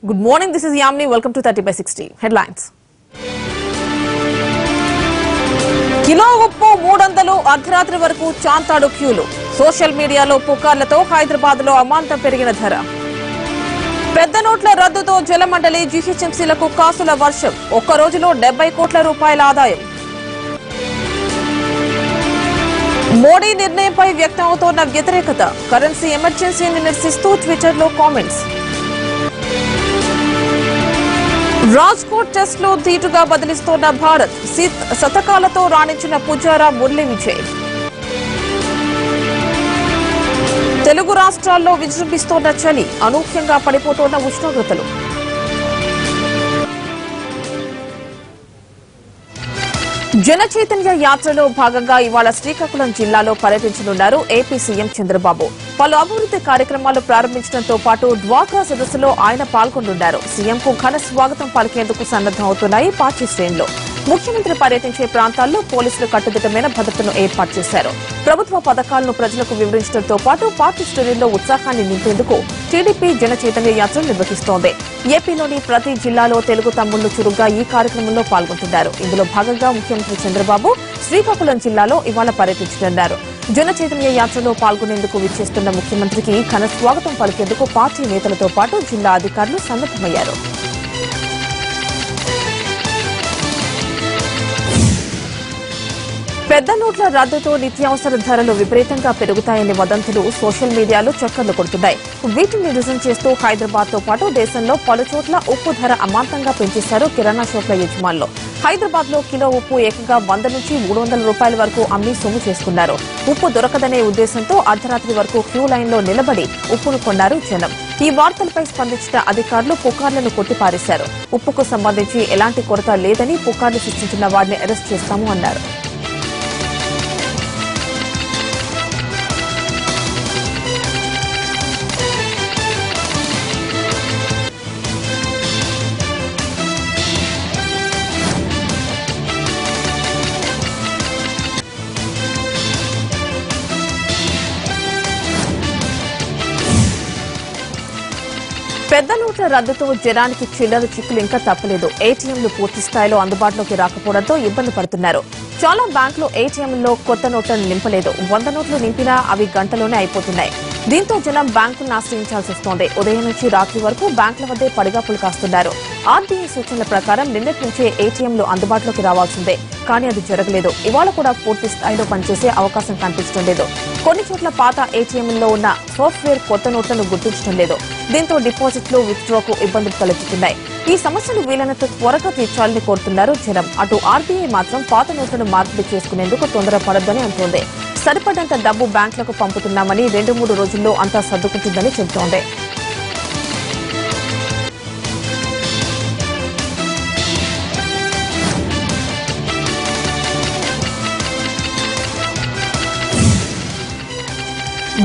Good morning, this is Yamni. Welcome to 30/60. Headlines. Kilo ఉప్పు 300 అర్ధరాత్రి వరకు చాంతాడు క్యూలు. సోషల్ మీడియాలో పుకార్లతో హైదరాబాద్ లో అమాంతం పెరిగిన ధర. పెద్ద నోట్ల రద్దుతో జలమండలి జీహెచ్ఎంసీలకు కాసుల వర్షం. ఒక్క రోజులో 70 కోట్ల రూపాయల ఆదాయం. మోడీ నిర్ణయంపై వ్యక్తమవుతోన్న వ్యతిరేకత. కరెన్సీ ఎమర్జెన్సీని నిరసిస్తూ ట్విట్టర్లో కామెంట్స్. రాజ్కోట్ టెస్ట్ లో ధీటుగా బదిలిస్తోన్న భారత్. శతకాలతో రాణించిన పుజారా మురళీ విజయ్. తెలుగు రాష్ట్రాల్లో విజృంభిస్తోన్న చలి. అనూహ్యంగా పడిపోతోన్న ఉష్ణోగ్రతలు. జన చైతన్య యాత్రలో భాగంగా ఇవాళ శ్రీకాకుళం జిల్లాలో పర్యటించనున్నారు ఏపీ సీఎం చంద్రబాబు. పలు అభివృద్ది కార్యక్రమాలు ప్రారంభించడంతో పాటు డ్వాక్రా సదస్సులో ఆయన పాల్గొనున్నారు. సీఎంకు ఘన స్వాగతం పలికేందుకు సన్నద్దమవుతున్నాయి పార్టీ శ్రేణులు. ముఖ్యమంత్రి పర్యటించే ప్రాంతాల్లో పోలీసులు కట్టుదిట్టమైన భద్రతను ఏర్పాటు చేశారు. ప్రభుత్వ పథకాలను ప్రజలకు వివరించడంతో పాటు పార్టీ శ్రేణుల్లో ఉత్సాహాన్ని నింపేందుకు టీడీపీ జన చైతన్య యాత్ర నిర్వహిస్తోంది. ఏపీలోని ప్రతి జిల్లాలో తెలుగు తమ్ముళ్లు చురుగ్గా ఈ కార్యక్రమంలో పాల్గొంటున్నారు. ఇందులో భాగంగా ముఖ్యమంత్రి చంద్రబాబు శ్రీకాకుళం జిల్లాలో ఇవాళ పర్యటించనున్నారు. జన చైతన్య యాత్రలో పాల్గొనేందుకు విచ్చేస్తున్న ముఖ్యమంత్రికి ఘన స్వాగతం పలికేందుకు పార్టీ నేతలతో పాటు జిల్లా అధికారులు సన్నద్దమయ్యారు. పెద్ద నోట్ల రద్దుతో నిత్యావసర ధరలు విపరీతంగా పెరుగుతాయనే వదంతులు సోషల్ మీడియాలో చక్కర్లు కొడుతున్నాయి. వీటిని నిజం చేస్తూ హైదరాబాద్ తో పాటు దేశంలో పలుచోట్ల ఉప్పు ధర అమాంతంగా పెంచేశారు కిరాణా షాపుల యజమానులు. హైదరాబాద్ లో కిలో ఉప్పు ఏకంగా 100 నుంచి 300 రూపాయల వరకు అమ్మి సొమ్ము చేసుకున్నారు. ఉప్పు దొరకదనే ఉద్దేశంతో అర్ధరాత్రి వరకు క్యూ లైన్ లో నిలబడి ఉప్పును కొన్నారు జనం. ఈ వార్తలపై స్పందించిన అధికారులు పుకార్లను కొట్టిపారేశారు. ఉప్పుకు సంబంధించి ఎలాంటి కొరత లేదని పుకార్లు సృష్టించిన వారిని అరెస్ట్ చేస్తాము అన్నారు. పెద్ద నోట్ల రద్దుతో జనానికి చిల్లర చిక్కులు ఇంకా తప్పలేదు. ఏటీఎంలు పూర్తి స్థాయిలో అందుబాటులోకి రాకపోవడంతో ఇబ్బంది పడుతున్నారు. చాలా బ్యాంకులు ఏటీఎంల్లో కొత్త నోట్లను నింపలేదు. 100 నోట్లు నింపినా అవి గంటలోనే అయిపోతున్నాయి. దీంతో జనం బ్యాంకులను ఆశ్రయించాల్సి వస్తోంది. ఉదయం నుంచి రాత్రి వరకు బ్యాంకుల వద్దే పడిగాపులు కాస్తున్నారు. ఆర్బీఐ సూచనల ప్రకారం నిన్నటి నుంచే ఏటీఎంలు అందుబాటులోకి రావాల్సిందే. కానీ అది జరగలేదు. ఇవాళ కూడా పూర్తి స్థాయిలో పనిచేసే అవకాశం కనిపించడం లేదు. కొన్ని చోట్ల పాత ఏటీఎంల్లో ఉన్న సాఫ్ట్వేర్ కొత్త నోట్లను గుర్తించడం లేదు. దీంతో డిపాజిట్లు విత్డ్రాకు ఇబ్బందులు తలెత్తుతున్నాయి. ఈ సమస్యను వీలైనంత త్వరగా తీర్చాలని కోరుతున్నారు జనం. అటు ఆర్బీఐ మాత్రం పాత నోట్లను మార్పిడి చేసుకునేందుకు తొందరపడొద్దని అంటోంది. సరిపడంత డబ్బు బ్యాంకులకు పంపుతున్నామని 2-3 రోజుల్లో అంతా సర్దుకుంటుందని చెబుతోంది.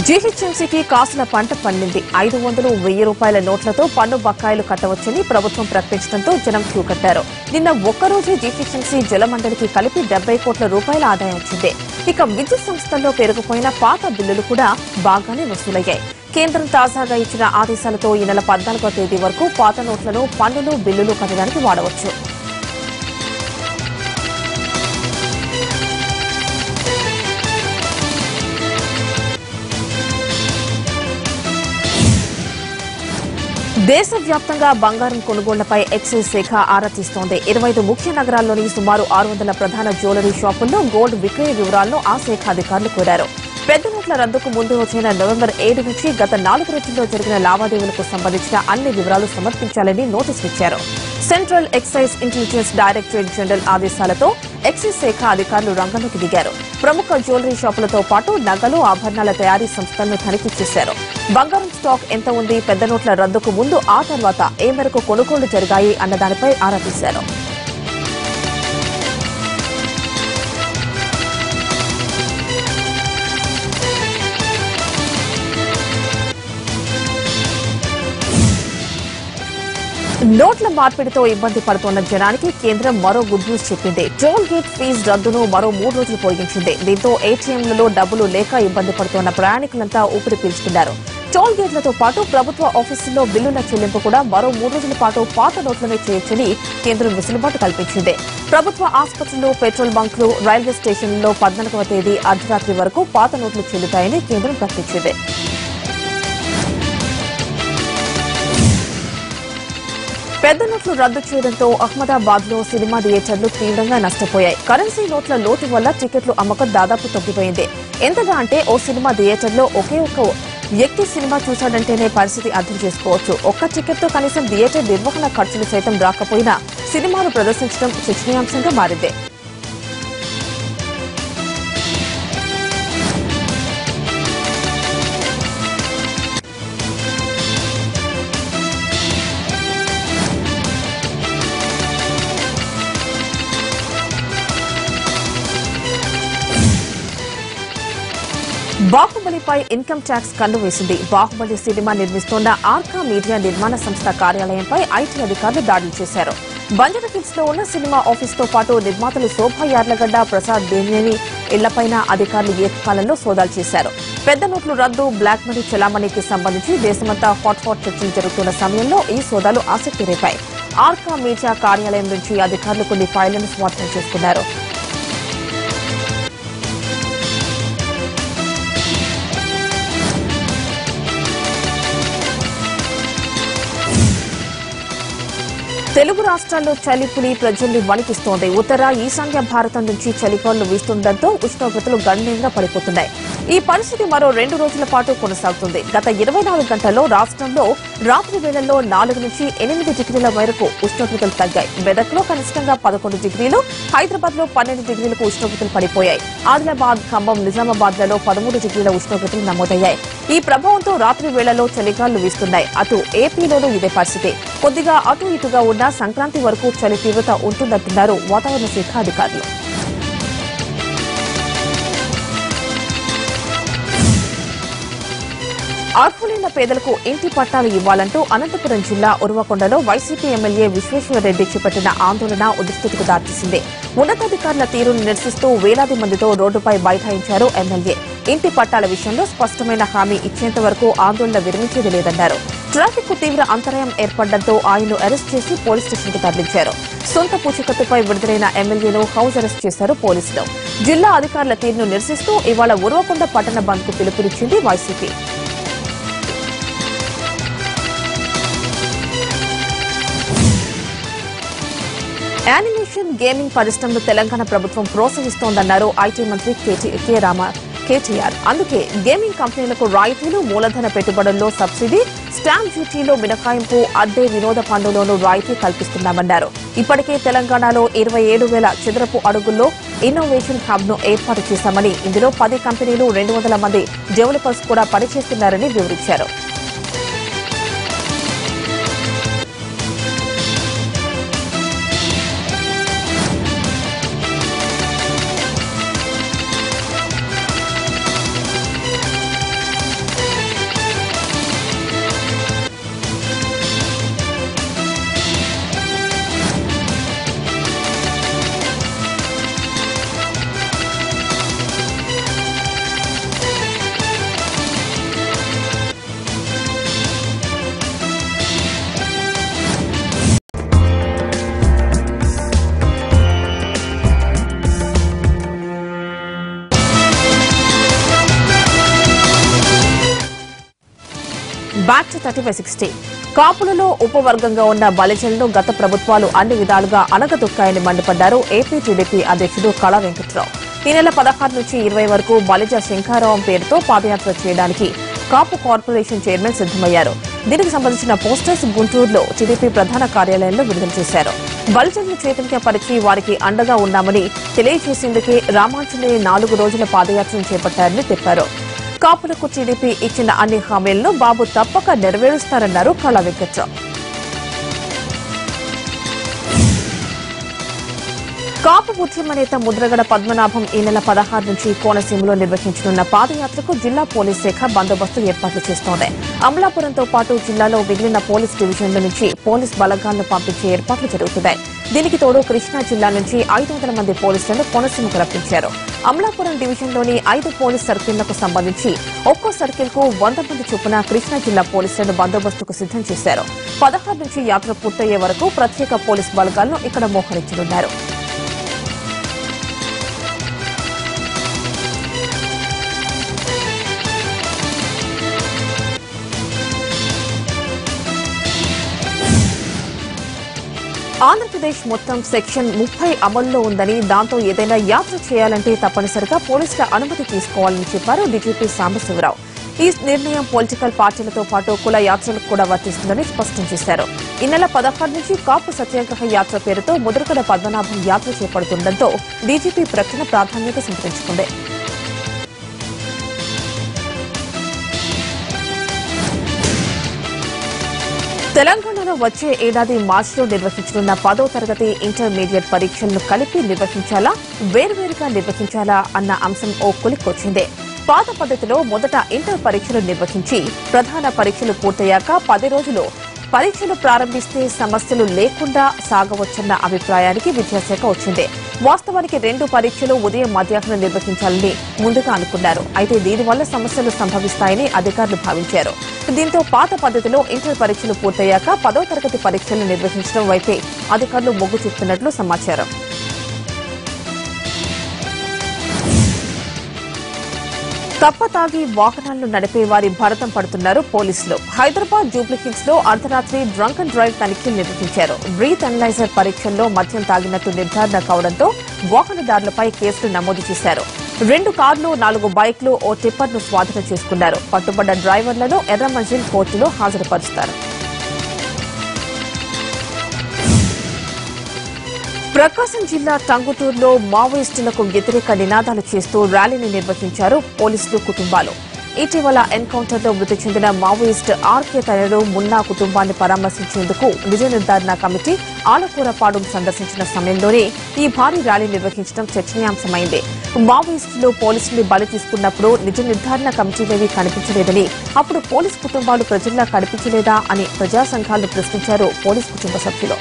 జీహెచ్ఎంసీకి కాసుల పంట పండింది. 500, 1000 రూపాయల నోట్లతో పన్ను బకాయిలు కట్టవచ్చని ప్రభుత్వం ప్రకటించడంతో జనం క్యూ కట్టారు. నిన్న ఒక్కరోజే జీహెచ్ఎంసీ జలమండలికి కలిపి 70 కోట్ల రూపాయల ఆదాయం వచ్చింది. ఇక విద్యుత్ సంస్థల్లో పెరిగిపోయిన పాత బిల్లులు కూడా బాగానే వసూలయ్యాయి. కేంద్రం తాజాగా ఇచ్చిన ఆదేశాలతో ఈ నెల 14వ తేదీ వరకు పాత నోట్లను పన్నులు బిల్లులు కట్టడానికి వాడవచ్చు. దేశవ్యాప్తంగా బంగారం కొనుగోళ్లపై ఎక్సైజ్ శాఖ ఆరా తీస్తోంది. 25 ముఖ్య నగరాల్లోని సుమారు 600 ప్రధాన జ్యువెలరీ షాపుల్లో గోల్డ్ విక్రయ వివరాలను ఆ శాఖ అధికారులు కోరారు. పెద్ద నోట్ల రద్దుకు ముందు రోజైన నవంబర్ 7 నుంచి గత 4 రోజుల్లో జరిగిన లావాదేవీలకు సంబంధించిన అన్ని వివరాలు సమర్పించాలని నోటీసులు ఇచ్చారు. Central excise intelligence directorate general ఆదేశాలతో ఎక్సైజ్ శాఖ అధికారులు రంగంలోకి దిగారు. ప్రముఖ జ్యువెలరీ షాపులతో పాటు నగలు, ఆభరణాల తయారీ సంస్థలను తనిఖీ చేశారు. బంగారం స్టాక్ ఎంత ఉంది, పెద్ద నోట్ల రద్దుకు ముందు, ఆ తర్వాత ఏ మేరకు కొనుగోళ్లు జరిగాయి అన్న దానిపై ఆరా తీశారు. నోట్ల మార్పిడితో ఇబ్బంది పడుతున్న జనానికి కేంద్రం మరో గుడ్ న్యూస్ చెప్పింది. టోల్ గేట్ ఫీజు రద్దును మరో 3 రోజులు పొడిగించింది. దీంతో ఏటీఎంలలో డబ్బులు లేక ఇబ్బంది పడుతున్న ప్రయాణికులంతా ఊపిరి పీల్చుకున్నారు. టోల్ గేట్లతో పాటు ప్రభుత్వ ఆఫీసుల్లో బిల్లుల చెల్లింపు కూడా మరో 3 రోజుల పాటు పాత నోట్లనే చేయొచ్చని కేంద్రం వెసులుబాటు కల్పించింది. ప్రభుత్వ ఆసుపత్రులు, పెట్రోల్ బంకులు, రైల్వే స్టేషన్లలో 14వ తేదీ అర్ధరాత్రి వరకు పాత నోట్లు చెల్లుతాయని కేంద్రం ప్రకటించింది. పెద్ద నోట్లు రద్దు చేయడంతో అహ్మదాబాద్ లో సినిమా థియేటర్లు తీవ్రంగా నష్టపోయాయి. కరెన్సీ నోట్ల లోటు వల్ల టికెట్లు అమ్మకం దాదాపు తగ్గిపోయింది. ఎంతగా అంటే ఓ సినిమా థియేటర్లో ఒకే ఒక్క వ్యక్తి సినిమా చూశాడంటేనే పరిస్థితి అర్థం చేసుకోవచ్చు. ఒక్క టికెట్తో కనీసం థియేటర్ నిర్వహణ ఖర్చులు సైతం రాకపోయినా సినిమాను ప్రదర్శించడం చర్చనీయాంశంగా మారింది. బాహుబలిపై ఇన్కమ్ ట్యాక్స్ కన్ను వేసింది. బాహుబలి సినిమా నిర్మిస్తోన్న ఆర్కా మీడియా నిర్మాణ సంస్థ కార్యాలయంపై ఐటీ అధికారులు దాడులు చేశారు. బంజారాహిల్స్ లో ఉన్న సినిమా ఆఫీసుతో పాటు నిర్మాతలు శోభా యార్లగడ్డ, ప్రసాద్ దేవినేని ఇళ్లపైన అధికారులు ఏకకాలంలో సోదాలు చేశారు. పెద్ద నోట్ల రద్దు, బ్లాక్ మనీ చలామణికి సంబంధించి దేశమంతా హాట్ చర్చలు జరుగుతున్న సమయంలో ఈ సోదాలు ఆసక్తి రేపాయి. ఆర్కా మీడియా కార్యాలయం నుంచి అధికారులు కొన్ని ఫైళ్లను స్వాధీనం చేసుకున్నారు. తెలుగు రాష్ట్రాల్లో చలిపులి ప్రజల్ని వణికిస్తోంది. ఉత్తర, ఈశాన్య భారతం నుంచి చలిగాలులు వీస్తుండటంతో ఉష్ణోగ్రతలు గణనీయంగా పడిపోతున్నాయి. ఈ పరిస్థితి మరో 2 రోజుల పాటు కొనసాగుతుంది. గత 24 గంటల్లో రాష్ట్రంలో రాత్రి వేళల్లో 4 నుంచి 8 డిగ్రీల మేరకు ఉష్ణోగ్రతలు తగ్గాయి. మెదక్లో కనిష్టంగా 11 డిగ్రీలు, హైదరాబాద్ లో 12 డిగ్రీలకు ఉష్ణోగ్రతలు పడిపోయాయి. ఆదిలాబాద్, ఖమ్మం, నిజామాబాద్ లలో 13 డిగ్రీల ఉష్ణోగ్రతలు నమోదయ్యాయి. ఈ ప్రభావంతో రాత్రి వేళల్లో చలిగాలులు వీస్తున్నాయి. అటు ఏపీలోనూ ఇదే పరిస్థితి. కొద్దిగా అటు ఇటుగా ఉన్న సంక్రాంతి వరకు చలి తీవ్రత ఉంటుందంటున్నారు వాతావరణ శాఖ అధికారులు. అర్హులైన పేదలకు ఇంటి పట్టాలు ఇవ్వాలంటూ అనంతపురం జిల్లా ఉరవకొండలో వైసీపీ ఎమ్మెల్యే విశ్వేశ్వరరెడ్డి చేపట్టిన ఆందోళన ఉద్రిక్తతకు దారితీసింది. ఉన్నతాధికారుల తీరును నిరసిస్తూ వేలాది మందితో రోడ్డుపై బైఠాయించారు ఎమ్మెల్యే. ఇంటి పట్టాల విషయంలో స్పష్టమైన హామీ ఇచ్చేంత వరకు ఆందోళన విరమించేది లేదన్నారు. ట్రాఫిక్ కు తీవ్ర అంతరాయం ఏర్పడడంతో ఆయన్ను అరెస్ట్ చేసి పోలీస్ స్టేషన్ కు తరలించారు. సొంత పూచికత్తుపై విడుదలైన ఎమ్మెల్యేను హౌస్ అరెస్ట్ చేశారు పోలీసులు. జిల్లా అధికారుల తీరును నిరసిస్తూ ఇవాళ ఉరవకొండ పట్టణ బంద్ కు పిలుపునిచ్చింది వైసీపీ. యానిమేషన్, గేమింగ్ పరిశ్రమను తెలంగాణ ప్రభుత్వం ప్రోత్సహిస్తోందన్నారు ఐటీ మంత్రి కేటీఆర్. అందుకే గేమింగ్ కంపెనీలకు రాయితీలు, మూలధన పెట్టుబడుల్లో సబ్సిడీ, స్టాంప్ డ్యూటీలో మినహాయింపు, అద్దె, వినోద పన్నులోనూ రాయితీ కల్పిస్తున్నామన్నారు. ఇప్పటికే తెలంగాణలో 27,000 చదరపు అడుగుల్లో ఇన్నోవేషన్ హబ్ ను ఏర్పాటు చేశామని, ఇందులో 10 కంపెనీలు, 200 మంది డెవలపర్స్ కూడా పనిచేస్తున్నారని వివరించారు. Back to 30/60. కాపులలో ఉపవర్గంగా ఉన్న బలిజలను గత ప్రభుత్వాలు అన్ని విధాలుగా అణగదొక్కాయని మండిపడ్డారు ఏపీ టీడీపీ అధ్యక్షుడు కళా వెంకట్రావు. ఈ నెల 16 నుంచి 20 వరకు బలిజ శంఖారావం పేరుతో పాదయాత్ర చేయడానికి కాపు కార్పొరేషన్ చైర్మన్ సిద్దమయ్యారు. దీనికి సంబంధించిన పోస్టర్స్ గుంటూరులో టీడీపీ ప్రధాన కార్యాలయంలో విడుదల చేశారు. బలిజలను చైతన్యపరిచి వారికి అండగా ఉన్నామని తెలియజేసేందుకే రామాంజనేయ 4 రోజుల పాదయాత్రను చేపట్టారని చెప్పారు. కాపులకు టీడీపీ ఇచ్చిన అన్ని హామీలను బాబు తప్పక నెరవేరుస్తారన్నారు కళా వెంకట్రావు. కాపు ఉద్యమ నేత ముద్రగడ పద్మనాభం ఈ నెల 16 నుంచి కోనసీమలో నిర్వహించనున్న పాదయాత్రకు జిల్లా పోలీస్ శాఖ బందోబస్తు ఏర్పాట్లు చేస్తోంది. అమలాపురంతో పాటు జిల్లాలో మిగిలిన పోలీస్ డివిజన్ల నుంచి పోలీస్ బలగాలను పంపించే ఏర్పాట్లు జరుగుతున్నాయి. దీనికి తోడు కృష్ణా జిల్లా నుంచి 500 మంది పోలీసులను కోనసీమకు రప్పించారు. అమలాపురం డివిజన్లోని 5 పోలీస్ సర్కిళ్లకు సంబంధించి ఒక్కో సర్కిల్ కు 100 మంది చొప్పున కృష్ణా జిల్లా పోలీసులను బందోబస్తుకు సిద్దం చేశారు. 16 నుంచి యాత్ర పూర్తయ్యే వరకు ప్రత్యేక పోలీస్ బలగాలను ఇక్కడ మోహరించనున్నారు. ఆంధ్రప్రదేశ్ మొత్తం సెక్షన్ 30 అమల్లో ఉందని, దాంతో ఏదైనా యాత్ర చేయాలంటే తప్పనిసరిగా పోలీసుల అనుమతి తీసుకోవాలని చెప్పారు డీజీపీ సాంబశివరావు. ఈ నిర్ణయం పొలిటికల్ పార్టీలతో పాటు కుల యాత్రలకు కూడా వర్తిస్తుందని స్పష్టం చేశారు. ఈ నెల 16 నుంచి కాపు సత్యాగ్రహ యాత్ర పేరుతో ముద్రగడ పద్మనాభం యాత్ర చేపడుతుండటంతో డీజీపీ ప్రకటన ప్రాధాన్యత సంతరించుకుంది. తెలంగాణలో వచ్చే ఏడాది మార్చిలో నిర్వహించనున్న 10వ తరగతి ఇంటర్మీడియట్ పరీక్షలను కలిపి నిర్వహించాలా, వేర్వేరుగా నిర్వహించాలా అన్న అంశం ఓ కొలిక్కొచ్చింది. పాత పద్దతిలో మొదట ఇంటర్ పరీక్షలు నిర్వహించి ప్రధాన పరీక్షలు పూర్తయ్యాక 10 రోజులు పరీక్షలు ప్రారంభిస్తే సమస్యలు లేకుండా సాగవచ్చన్న అభిప్రాయానికి విద్యాశాఖ వచ్చింది. వాస్తవానికి 2 పరీక్షలు ఉదయం మధ్యాహ్నం నిర్వహించాలని ముందుగా అనుకున్నారు. అయితే దీనివల్ల సమస్యలు సంభవిస్తాయని అధికారులు భావించారు. దీంతో పాత పద్దతిలో ఇంటర్ పరీక్షలు పూర్తయ్యాక 10వ తరగతి పరీక్షలు నిర్వహించడం వైపే అధికారులు మొగ్గు చూపుతున్నట్లు సమాచారం. తప్పతాగి వాహనాలను నడిపే వారి భరతం పడుతున్నారు పోలీసులు. హైదరాబాద్ జూబ్లీహిల్స్ లో అర్ధరాత్రి డ్రంక్ అండ్ డ్రైవ్ తనిఖీలు నిర్వహించారు. బ్రీత్ అనలైజర్ పరీక్షల్లో మద్యం తాగినట్టు నిర్ధారణ కావడంతో వాహనదారులపై కేసులు నమోదు చేశారు. 2 కార్లు, 4 బైక్లు, ఓ టిప్పర్ ను స్వాధీనం చేసుకున్నారు. పట్టుబడ్డ డ్రైవర్లను ఎర్రమంజిల్ కోర్టులో హాజరుపరుస్తారు. ప్రకాశం జిల్లా టంగుటూరులో మావోయిస్టులకు వ్యతిరేక నినాదాలు చేస్తూ ర్యాలీని నిర్వహించారు పోలీసులు, కుటుంబాలు. ఇటీవల ఎన్కౌంటర్లో మృతి చెందిన మావోయిస్టు ఆర్కే తనయుడు మున్నా కుటుంబాన్ని పరామర్శించేందుకు నిజ నిర్ధారణ కమిటీ ఆలకూరపాడు సందర్శించిన సమయంలోనే ఈ భారీ ర్యాలీ నిర్వహించడం చర్చనీయాంశమైంది. మావోయిస్టులు పోలీసుల్ని బలి తీసుకున్నప్పుడు నిజ నిర్ధారణ కమిటీలేవీ కనిపించలేదని, అప్పుడు పోలీసు కుటుంబాలు ప్రజల్లా కనిపించలేదా అని ప్రజా సంఘాలను ప్రశ్నించారు పోలీసు కుటుంబ సభ్యులు.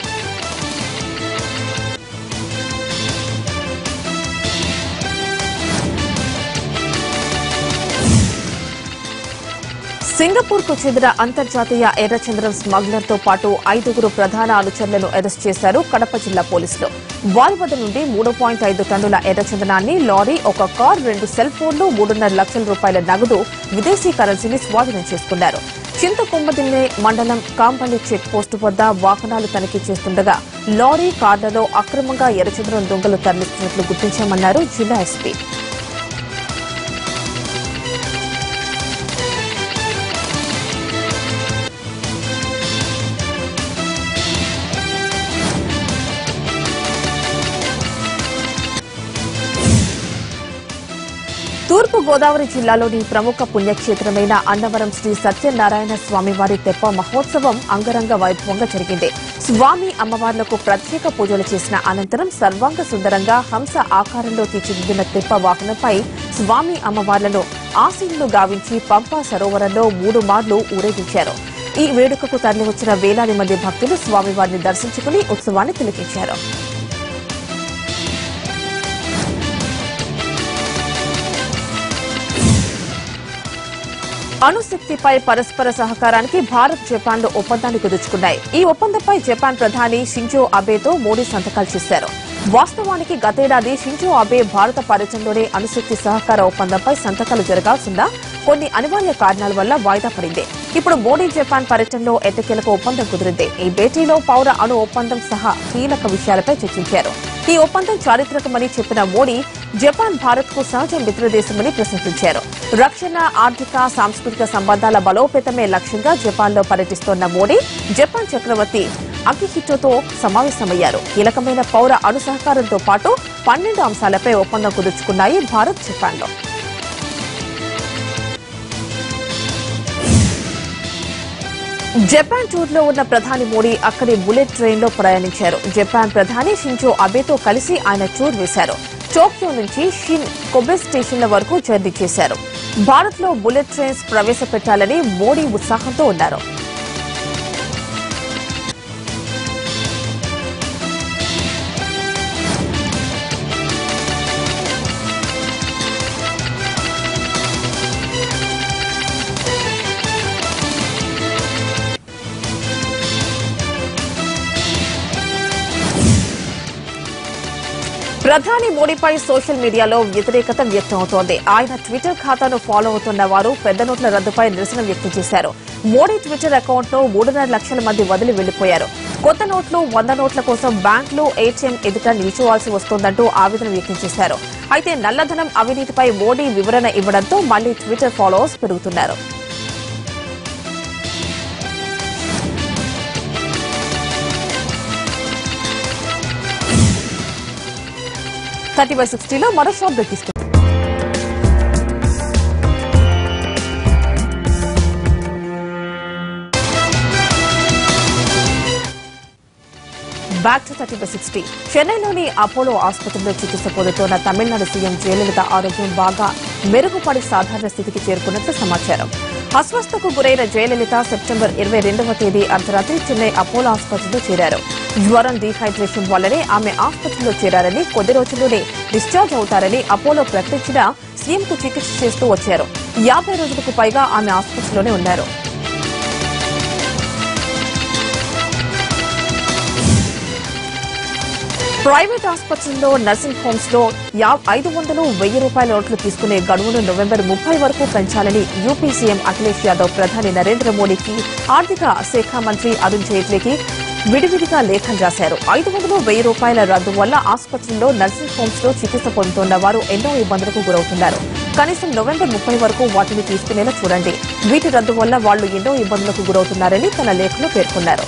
సింగపూర్ కు చెందిన అంతర్జాతీయ ఎర్రచంద్రం స్మగ్లర్ తో పాటు 5గురు ప్రధాన అనుచరులను అరెస్ట్ చేశారు కడప జిల్లా పోలీసులు. వారి వద్ద నుండి 3.5 టన్నుల ఎర్రచందనాన్ని, లారీ, ఒక కార్, 2 సెల్ ఫోన్లు, 3.5 లక్షల రూపాయల నగదు, విదేశీ కరెన్సీని స్వాధీనం చేసుకున్నారు. చింతకొమ్మదిన్నె మండలం కాంపల్లి చెక్ పోస్టు వద్ద వాహనాలు తనిఖీ చేస్తుండగా లారీ, కార్లలో అక్రమంగా ఎర్రచంద్రం దొంగలు తరలిస్తున్నట్లు గుర్తించామన్నారు జిల్లా ఎస్పీ. తూర్పు గోదావరి జిల్లాలోని ప్రముఖ పుణ్యక్షేత్రమైన అన్నవరం శ్రీ సత్యనారాయణ స్వామివారి తెప్ప మహోత్సవం అంగరంగ వైభవంగా జరిగింది. స్వామి అమ్మవార్లకు ప్రత్యేక పూజలు చేసిన అనంతరం సర్వాంగ సుందరంగా హంస ఆకారంలో తీర్చిదిద్దిన తెప్ప వాహనంపై స్వామి అమ్మవార్లను ఆశీనులు గావించి పంపా సరోవరంలో 3 మార్లు ఊరేగించారు. ఈ వేడుకకు తరలివచ్చిన వేలాది మంది భక్తులు స్వామివారిని దర్శించుకుని ఉత్సవాన్ని తిలకించారు. అణుశక్తిపై పరస్పర సహకారానికి భారత్, జపాన్లు ఒప్పందాన్ని కుదుర్చుకున్నాయి. ఈ ఒప్పందంపై జపాన్ ప్రధాని షింజో అబేతో మోడీ సంతకాలు చేశారు. వాస్తవానికి గతేడాది షింజో అబే భారత పర్యటనలోనే అణుశక్తి సహకార ఒప్పందంపై సంతకాలు జరగాల్సిన కొన్ని అనివార్య కారణాల వల్ల వాయిదా పడింది. ఇప్పుడు మోడీ జపాన్ పర్యటనలో ఎట్టకేలకు ఒప్పందం కుదిరింది. ఈ భేటీలో పౌర అణు ఒప్పందం సహా కీలక విషయాలపై చర్చించారు. ఈ ఒప్పందం చారిత్రకమని చెప్పిన మోడీ జపాన్ భారత్ కు సహజ మిత్రదేశమని ప్రశంసించారు. రక్షణ, ఆర్థిక, సాంస్కృతిక సంబంధాల బలోపేతమే లక్ష్యంగా జపాన్లో పర్యటిస్తోన్న మోడీ జపాన్ చక్రవర్తి అకిహిటోతో సమావేశమయ్యారు. కీలకమైన పౌర అణు సహకారంతో పాటు 12 అంశాలపై ఒప్పందం కుదుర్చుకున్నాయి భారత్, జపాన్లో. జపాన్ టూర్లో ఉన్న ప్రధాని మోడీ అక్కడి బుల్లెట్ ట్రైన్లో ప్రయాణించారు. జపాన్ ప్రధాని షింజో అబేతో కలిసి ఆయన టూర్ వేశారు. టోక్యో నుంచి షిన్ కొబె స్టేషన్ల వరకు జర్నీ చేశారు. భారత్లో బుల్లెట్ ట్రైన్స్ ప్రవేశపెట్టాలని మోడీ ఉత్సాహంతో ఉన్నారు. ప్రధాని మోడీపై సోషల్ మీడియాలో వ్యతిరేకత వ్యక్తమవుతోంది. ఆయన ట్విట్టర్ ఖాతాను ఫాలో అవుతున్న వారు పెద్ద నోట్ల రద్దుపై నిరసన వ్యక్తం చేశారు. మోడీ ట్విట్టర్ అకౌంట్ ను 3.5 లక్షల మంది వదిలి వెళ్లిపోయారు. కొత్త నోట్లు 100 నోట్ల కోసం బ్యాంకులు ఏటీఎం ఎదుట నిల్చోవాల్సి వస్తోందంటూ ఆవేదన వ్యక్తం చేశారు. అయితే నల్లధనం అవినీతిపై మోడీ వివరణ ఇవ్వడంతో మళ్లీ ట్విట్టర్ ఫాలోవర్స్ పెరుగుతున్నారు. 30/60లో మరో షార్ట్ బ్రేక్ తీసుకుంటాం. Back to 30/60. చెన్నైలోని అపోలో ఆసుపత్రిలో చికిత్స పొందుతున్న తమిళనాడు సీఎం జయలలిత ఆరోగ్యం బాగా మెరుగుపడి సాధారణ స్థితికి చేరుకున్నట్లు సమాచారం. అస్వస్థకు గురైన జయలలిత సెప్టెంబర్ 22వ తేదీ అర్ధరాత్రి చెన్నై అపోలో ఆసుపత్రిలో చేరారు. జ్వరం, డీహైడ్రేషన్ వల్లనే ఆమె ఆసుపత్రిలో చేరారని, కొద్ది రోజుల్లోనే డిశ్చార్జ్ అవుతారని అపోలో ప్రకటించినా సీఎంకు చికిత్స చేస్తూ వచ్చారు. 50 రోజులకు పైగా ఆమె ఆసుపత్రిలోనే ఉన్నారు. ప్రైవేట్ ఆసుపత్రుల్లో, నర్సింగ్ హోమ్స్ లో 500, 1000 రూపాయల నోట్లు తీసుకునే గడువును నవంబర్ 30 వరకు పెంచాలని యూపీ సీఎం అఖిలేష్ యాదవ్ ప్రధాని నరేంద్ర మోడీకి, ఆర్థిక శాఖ మంత్రి అరుణ్ జైట్లీకి విడివిడిగా లేఖలు రాశారు. 500, 1000 రూపాయల రద్దు వల్ల ఆసుపత్రుల్లో, నర్సింగ్ హోమ్స్ లో చికిత్స పొందుతున్న వారు ఎన్నో ఇబ్బందులకు గురవుతున్నారు. కనీసం నవంబర్ 30 వరకు వాటిని తీసుకునేలా చూడండి. వీటి రద్దు వల్ల వాళ్లు ఎన్నో ఇబ్బందులకు గురవుతున్నారని తన లేఖలో పేర్కొన్నారు.